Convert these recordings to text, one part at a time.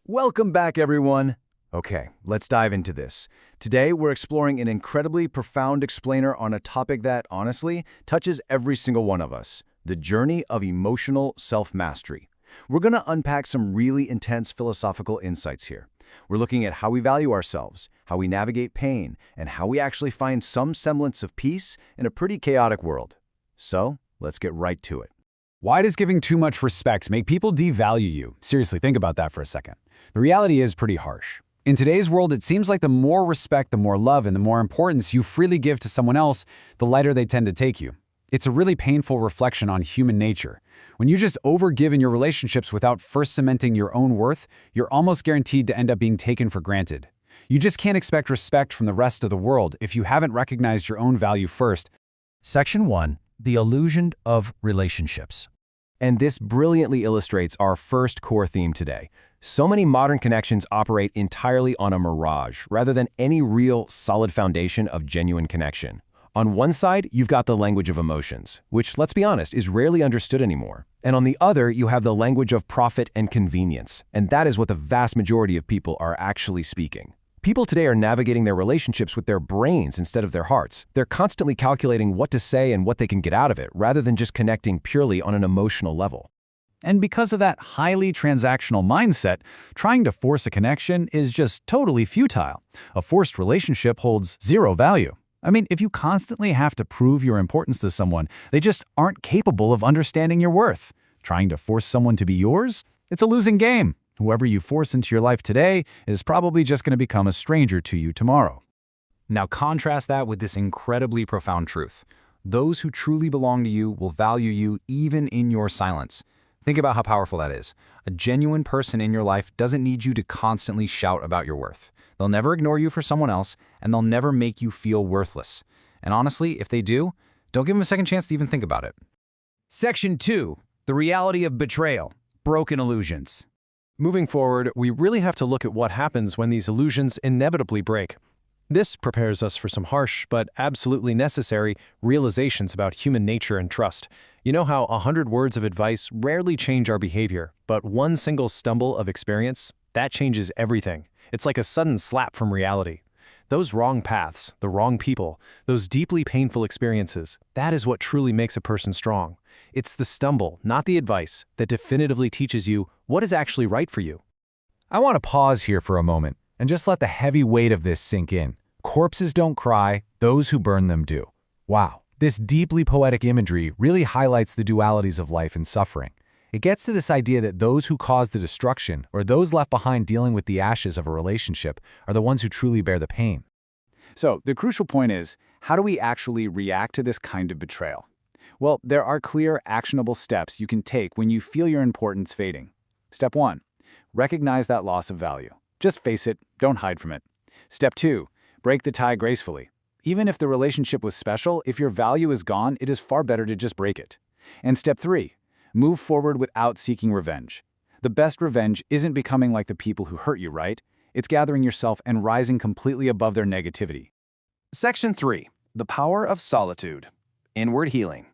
Welcome back, everyone. Okay, let's dive into this. Today, we're exploring an incredibly profound explainer on a topic that, honestly, touches every single one of us, the journey of emotional self-mastery. We're going to unpack some really intense philosophical insights here. We're looking at how we value ourselves, how we navigate pain, and how we actually find some semblance of peace in a pretty chaotic world. So, let's get right to it. Why does giving too much respect make people devalue you? Seriously, think about that for a second. The reality is pretty harsh. In today's world, it seems like the more respect, the more love, and the more importance you freely give to someone else, the lighter they tend to take you. It's a really painful reflection on human nature. When you just overgive in your relationships without first cementing your own worth, you're almost guaranteed to end up being taken for granted. You just can't expect respect from the rest of the world if you haven't recognized your own value first. Section 1. The illusion of relationships. And this brilliantly illustrates our first core theme today. So many modern connections operate entirely on a mirage, rather than any real, solid foundation of genuine connection. On one side, you've got the language of emotions, which, let's be honest, is rarely understood anymore. And on the other, you have the language of profit and convenience, and that is what the vast majority of people are actually speaking. People today are navigating their relationships with their brains instead of their hearts. They're constantly calculating what to say and what they can get out of it, rather than just connecting purely on an emotional level. And because of that highly transactional mindset, trying to force a connection is just totally futile. A forced relationship holds zero value. I mean, if you constantly have to prove your importance to someone, they just aren't capable of understanding your worth. Trying to force someone to be yours? It's a losing game. Whoever you force into your life today is probably just going to become a stranger to you tomorrow. Now contrast that with this incredibly profound truth. Those who truly belong to you will value you even in your silence. Think about how powerful that is. A genuine person in your life doesn't need you to constantly shout about your worth. They'll never ignore you for someone else, and they'll never make you feel worthless. And honestly, if they do, don't give them a second chance to even think about it. Section 2. The reality of betrayal. Broken illusions. Moving forward, we really have to look at what happens when these illusions inevitably break. This prepares us for some harsh but absolutely necessary realizations about human nature and trust. You know how 100 words of advice rarely change our behavior, but one single stumble of experience, that changes everything. It's like a sudden slap from reality. Those wrong paths, the wrong people, those deeply painful experiences, that is what truly makes a person strong. It's the stumble, not the advice, that definitively teaches you what is actually right for you. I want to pause here for a moment and just let the heavy weight of this sink in. Corpses don't cry, those who burn them do. Wow, this deeply poetic imagery really highlights the dualities of life and suffering. It gets to this idea that those who cause the destruction or those left behind dealing with the ashes of a relationship are the ones who truly bear the pain. So the crucial point is, how do we actually react to this kind of betrayal? Well, there are clear, actionable steps you can take when you feel your importance fading. Step 1. Recognize that loss of value. Just face it, don't hide from it. Step 2. Break the tie gracefully. Even if the relationship was special, if your value is gone, it is far better to just break it. And Step 3. Move forward without seeking revenge. The best revenge isn't becoming like the people who hurt you, right? It's gathering yourself and rising completely above their negativity. Section 3. The power of solitude. Inward healing.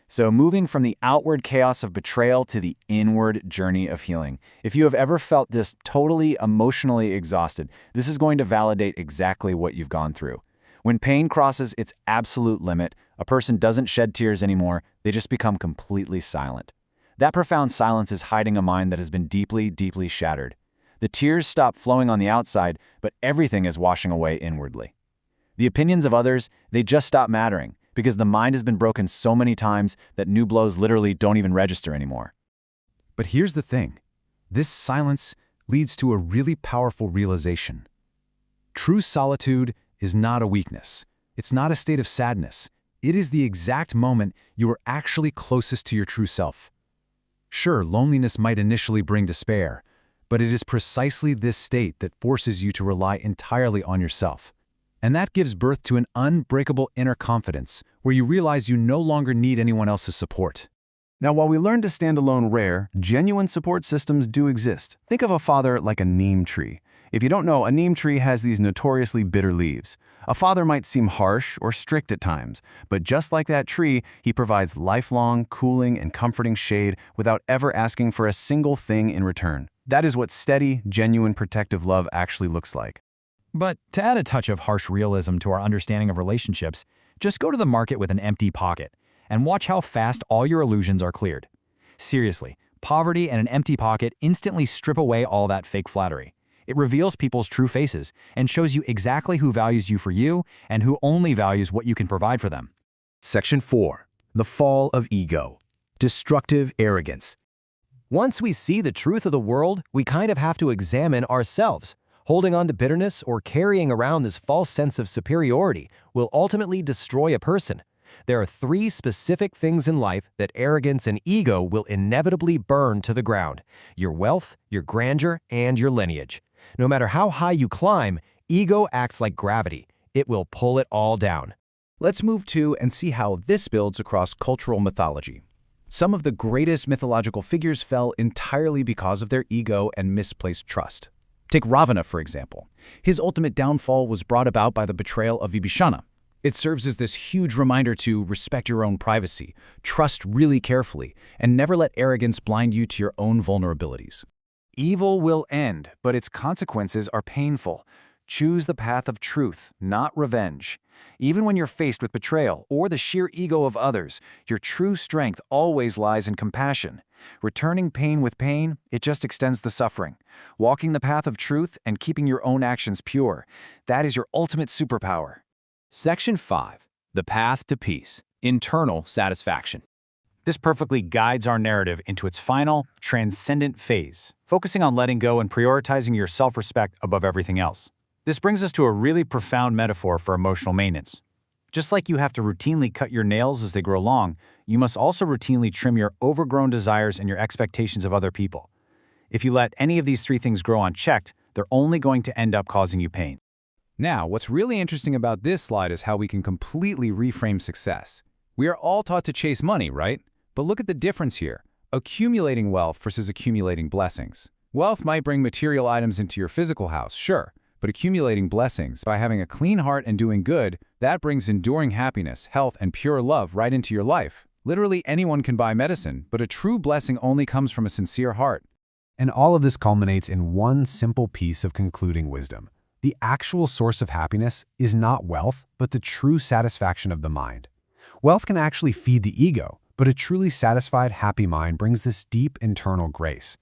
So moving from the outward chaos of betrayal to the inward journey of healing. If you have ever felt just totally emotionally exhausted, this is going to validate exactly what you've gone through. When pain crosses its absolute limit, a person doesn't shed tears anymore, they just become completely silent. That profound silence is hiding a mind that has been deeply, deeply shattered. The tears stop flowing on the outside, but everything is washing away inwardly. The opinions of others, they just stop mattering, because the mind has been broken so many times that new blows literally don't even register anymore. But here's the thing. This silence leads to a really powerful realization. True solitude is not a weakness. It's not a state of sadness. It is the exact moment you are actually closest to your true self. Sure, loneliness might initially bring despair, but it is precisely this state that forces you to rely entirely on yourself. And that gives birth to an unbreakable inner confidence, where you realize you no longer need anyone else's support. Now, while we learn to stand alone rare, genuine support systems do exist. Think of a father like a neem tree. If you don't know, a neem tree has these notoriously bitter leaves. A father might seem harsh or strict at times, but just like that tree, he provides lifelong, cooling, and comforting shade without ever asking for a single thing in return. That is what steady, genuine protective love actually looks like. But to add a touch of harsh realism to our understanding of relationships, just go to the market with an empty pocket and watch how fast all your illusions are cleared. Seriously, poverty and an empty pocket instantly strip away all that fake flattery. It reveals people's true faces and shows you exactly who values you for you and who only values what you can provide for them. Section 4. The fall of ego. Destructive arrogance. Once we see the truth of the world, we kind of have to examine ourselves. Holding on to bitterness or carrying around this false sense of superiority will ultimately destroy a person. There are 3 specific things in life that arrogance and ego will inevitably burn to the ground: your wealth, your grandeur, and your lineage. No matter how high you climb, ego acts like gravity. It will pull it all down. Let's move to and see how this builds across cultural mythology. Some of the greatest mythological figures fell entirely because of their ego and misplaced trust. Take Ravana, for example. His ultimate downfall was brought about by the betrayal of Vibhishana. It serves as this huge reminder to respect your own privacy, trust really carefully, and never let arrogance blind you to your own vulnerabilities. Evil will end, but its consequences are painful. Choose the path of truth, not revenge. Even when you're faced with betrayal or the sheer ego of others, your true strength always lies in compassion. Returning pain with pain, it just extends the suffering. Walking the path of truth and keeping your own actions pure, that is your ultimate superpower. Section 5. The path to peace. Internal satisfaction. This perfectly guides our narrative into its final, transcendent phase, focusing on letting go and prioritizing your self-respect above everything else. This brings us to a really profound metaphor for emotional maintenance. Just like you have to routinely cut your nails as they grow long, you must also routinely trim your overgrown desires and your expectations of other people. If you let any of these 3 things grow unchecked, they're only going to end up causing you pain. Now, what's really interesting about this slide is how we can completely reframe success. We are all taught to chase money, right? But look at the difference here. Accumulating wealth versus accumulating blessings. Wealth might bring material items into your physical house, sure, but accumulating blessings, by having a clean heart and doing good, that brings enduring happiness, health, and pure love right into your life. Literally anyone can buy medicine, but a true blessing only comes from a sincere heart. And all of this culminates in one simple piece of concluding wisdom. The actual source of happiness is not wealth, but the true satisfaction of the mind. Wealth can actually feed the ego, but a truly satisfied, happy mind brings this deep internal grace.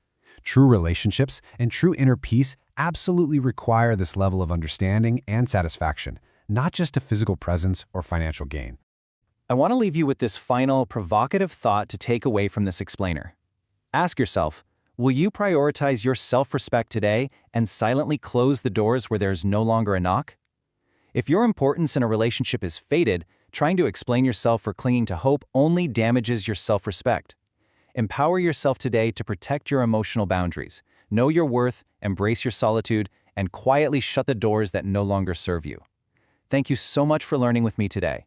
True relationships and true inner peace absolutely require this level of understanding and satisfaction, not just a physical presence or financial gain. I want to leave you with this final, provocative thought to take away from this explainer. Ask yourself, will you prioritize your self-respect today and silently close the doors where there's no longer a knock? If your importance in a relationship is faded, trying to explain yourself or clinging to hope only damages your self-respect. Empower yourself today to protect your emotional boundaries. Know your worth, embrace your solitude, and quietly shut the doors that no longer serve you. Thank you so much for learning with me today.